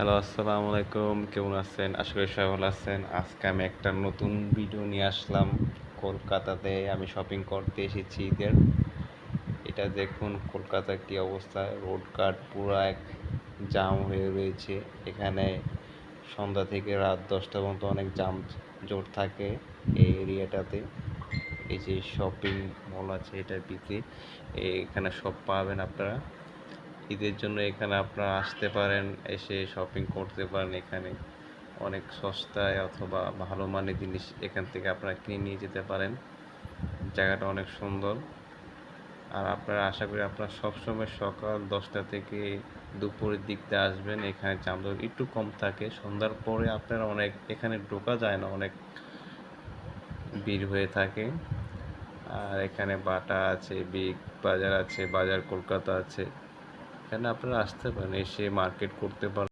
Hello, আসসালামু আলাইকুম। কেমন আছেন? আশা করি সবাই ভালো আছেন। আজকে আমি একটা নতুন ভিডিও নিয়ে আসলাম। কলকাতাতে আমি শপিং করতে এসেছি ঈদের। এটা দেখুন কলকাতার কী অবস্থা। রোডঘাট পুরা এক জাম হয়ে রয়েছে। এখানে সন্ধ্যা থেকে রাত 10টা পর্যন্ত অনেক জট থাকে এই এরিয়াটাতে। এই যে শপিং মল আছে এটার ভিতরে এখানে সব পাবেন আপনারা। ঈদের জন্য এখানে আপনারা আসতে পারেন, এসে শপিং করতে পারেন। এখানে অনেক সস্তায় অথবা ভালো মানের জিনিস এখান থেকে আপনারা কিনে নিয়ে যেতে পারেন। জায়গাটা অনেক সুন্দর। আর আপনারা আশা করি আপনারা সবসময় সকাল 10টা থেকে দুপুরের দিক দিয়ে আসবেন। এখানে চামড়া একটু কম থাকে। সন্ধ্যার পরে আপনারা অনেক এখানে ঢোকা যায় না, অনেক ভিড় হয়ে থাকে। আর এখানে বাটা আছে, বিগ বাজার আছে, বাজার কলকাতা আছে। এখানে আপনারা আসতে পারেন, এসে মার্কেট করতে পারেন।